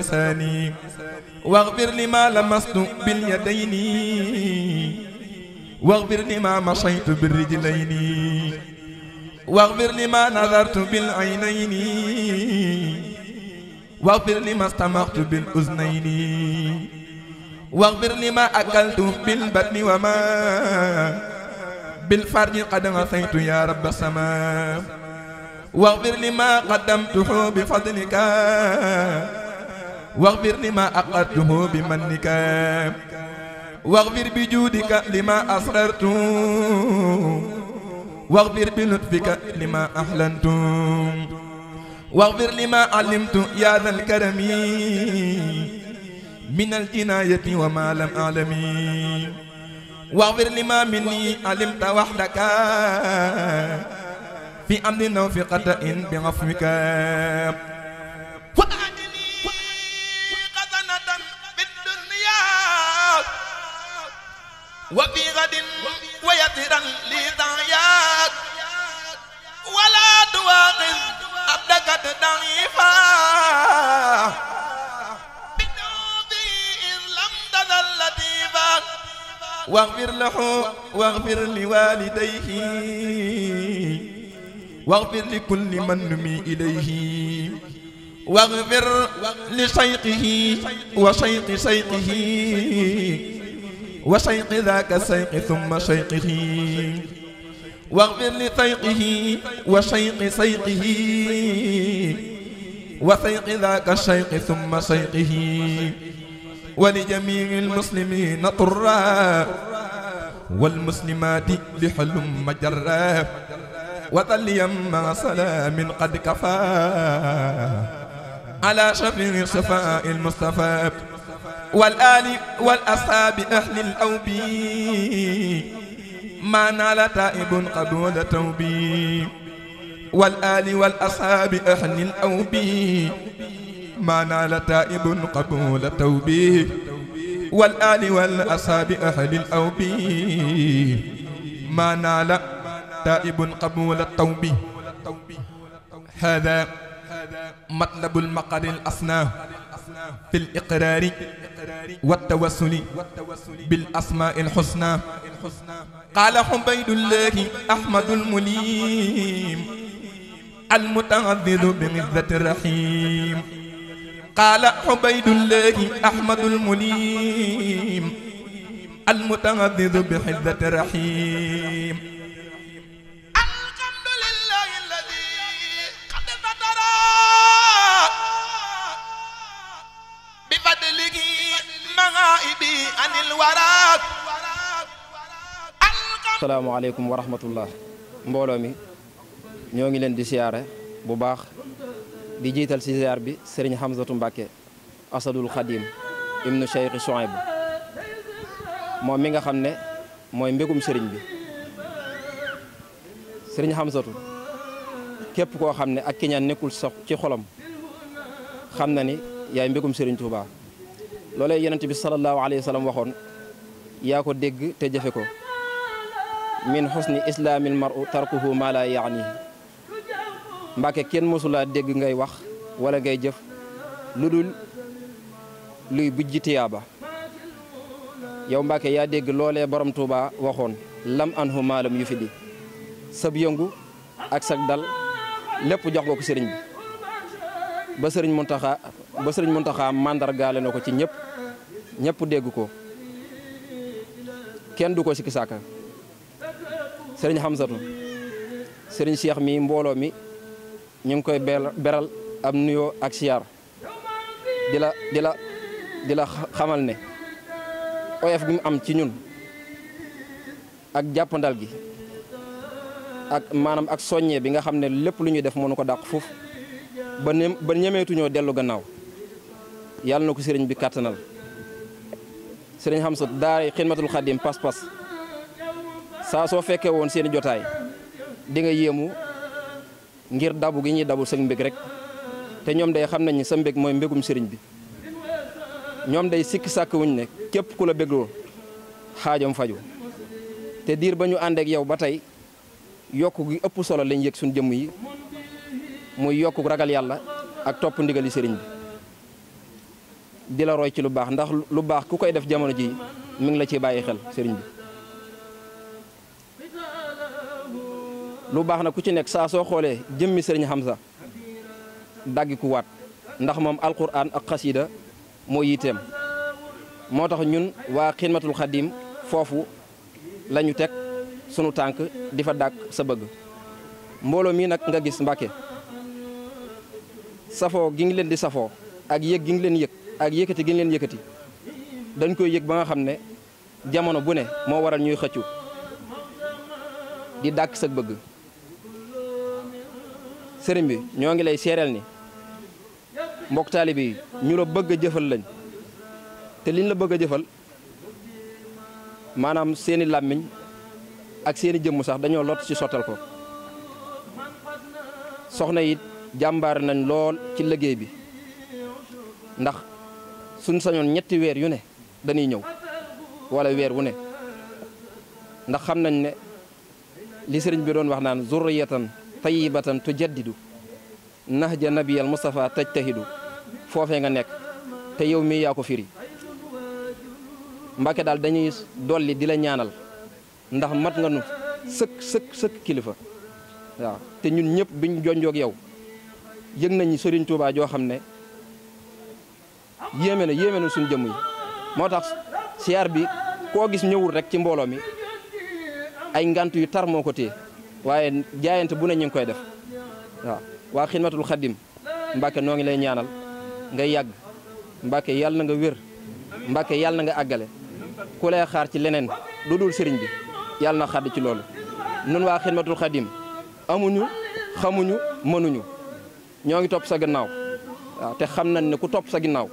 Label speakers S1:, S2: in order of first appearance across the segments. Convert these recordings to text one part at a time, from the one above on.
S1: لساني واغفر لما لمست باليدين واغفر لما مشيت بالرجلين واغفر لما نظرت بالعينين واغفر لما استمعت بالأذنين واغفر لما أكلت بالبطن وما بالفرج قد غثيت يا رب السماء واغفر لما قدمته بفضلك واغفر لما أقدته بمنك واغفر بجودك لما أسررت واغفر بلطفك لما أحلنت واغفر لما علمت يا ذا الكرم من الجناية وما لم أعلم واغفر لما مني علمت وحدك في أمن وفي قطع بعفوك وأعطني قسنة في الدنيا وفي غد ويسرا لي دعياك ولا تواخذ عبدك ضعيفا بذنوبه إذ لم تزل لطيفا واغفر له واغفر لوالديه واغفر لكل من نمي إليه واغفر لشيقه وشيق شيقه وشيق ذاك الشيق ثم شيقه واغفر لشيقه وشيق شيقه وشيق ذاك الشيق ثم شيقه ولجميع المسلمين طرا والمسلمات بحل مجرا وطليا مع سلام قد كفى على شفيع الشفاء المصطفى والآل والأصحاب أهل الأوبي ما نال تائب قبول توبي والآل والأصحاب أهل الأوبي ما نال تائب قبول توبي والآل والأصحاب أهل الأوبي ما نال تائب قبول التوبة هذا مطلب المقر الأصنع في الإقرار والتوسل بالأسماء الحسنى قال حبيد الله أحمد المليم المتعذذ بمذة الرحيم قال حبيد الله أحمد المليم المتعذذ بحذة الرحيم
S2: asalaamaaleykum wa rahmatullah mbooloo mi ñoo ngi leen di siyaare bu baax di jiital si ziar bi sëriñ Hamzatu Mbàkke asadul xadim ibnu Cheikh Souhaïb moom mi nga xam ne mooy mbégum sëriñ bi sëriñ Hamzatu képp koo xam ne ak kiñaan nekkul sax ci xolam xam na ni yaay mbégum sëriñ Touba loolee yonent bi sallallahu alayhi wa sallam waxoon yaa ko dégg te jëfe ko min xusni islaamil mar'u tarkuhu ma la yaani Mbàkke kenn mësulaa dégg ngay wax wala ngay jëf lu dul luy bujji tiyaaba yow Mbàkke yaa dégg loolee borom Touba waxoon lam anhu maalam yu fi di sab yëngu ak sag dal lépp jox ko sëriñ bi ba sëriñ Muntaxa mandargaale na ko ci ñëpp dégg ko kenn du ko sikki sàkka sëriñ Hamzatu sëriñ Cheikh mi mbooloo mi ñu ngi koy beral am nuyoo ak siyaar di la xamal ne oyof gi mu am ci ñun ak jàppandal gi ak maanaam ak soññee bi nga xam ne lépp lu ñuy def mënu ko dàq foofu ba ñemeetuñoo dellu gannaaw yàlla na ko sëriñ bi kàttanal sëriñ Hamzatu daara xidmatul xadim pas-pas saa soo fekkee woon seeni jotaay di nga yéemu ngir dabu gi ñuy dabu sa mbég rek te ñoom day xam nañ ni sa mbég mooy mbégum sëriñ bi ñoom day sikki sàkk wuñ ne képp ku la bégloo xaajam faju te diir ba ñu àndeek yow ba tey yokku gi ëpp solo lañ yëg suñ jëmm yi muy yokku ragal yàlla ak topp ndigali sëriñ bi di la roy ci lu baax ndax lu baax ku koy def jamono ji mi ngi la ci bàyyi xel sëriñ bi. lu baax na ku ci nekk saa soo xoolee jëmmi sëriñ Hamza daggi ku waat ndax moom alquran ak xasida moo yiteem moo tax ñun waa xidmatul xadim foofu la ñu teg sunu tànk di fa dàkk sa bëgg. mbooloo mii nag nga gis Mbàkke safoo gi ngi leen di safoo ak yëg gi ngi leen yëg ak yëkkati gi ngi leen yëkkati dañ koy yëg ba nga xam ne jamono bu ne moo waral ñuy xëccu di dàkk sa bëgg. sëriñ bi ñoo ngi lay seereel ni mbokk taalibe yi ñu la bëgg a jëfal lañ te liñ la bëgg a jëfal maanaam seeni làmmiñ ak seeni jëmm sax dañoo lot ci sottal ko. soxna yi jàmbaar nañ lool ci liggéey bi ndax suñ sañoon ñetti weer yu ne dañuy ñëw wala weer wu ne ndax xam nañ ne li sëriñ bi doon wax naan zurriyatan tayyibatan tujaddidu nahja nabiyal Mustafa tajtahidu foofee nga nekk te yow mii yaa ko firi. Mbàkke daal dañuy dolli di la ñaanal ndax mat nga nu sëkk kilifa waaw te ñun ñëpp biñ jonjoog yow yëg nañ Sëriñ Tuubaa joo xam ne yéeme na suñ jëmm yi. moo tax siyaar bi koo gis ñëwul rek ci mbooloo mi ay ngant yu tar moo ko téye waaye jaayante bu ne ñu ngi koy def waaw. waa xidmatul xadim Mbàkke noo ngi lay ñaanal nga yàgg Mbàkke yàlla na nga wér Mbàkke yàlla na nga àggale ku lay xaar ci leneen lu dul sëriñ bi yàlla na xàdd ci loolu. nun waa xidmatul xadim amuñu xamuñu mënuñu ñoo ngi topp sa gannaaw waaw te xam nañ ne ku topp sa ginnaaw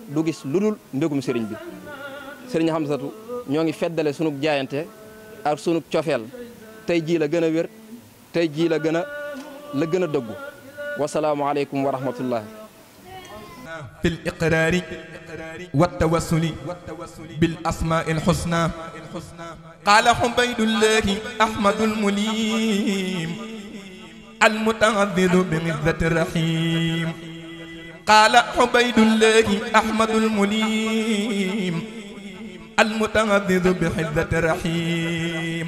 S2: du gis lu dul mbégum sëriñ bi. sëriñ Hamsatu ñoo ngi feddale sunug jaayante ak sunug cofeel tey jii la gën a wér tey jii la gën a dëggu. wasalaamualeykum wa rahmatullah.
S1: fil iqraari wa tawassuli bil asmaa'il husnaa qaala Ubaydullaahi Ahmadul Muliim al muta'azzizu bi mizzati rahiim qaala Ubaydullaahi Ahmadul Muliim al muta'azzizu bi mizzati rahiim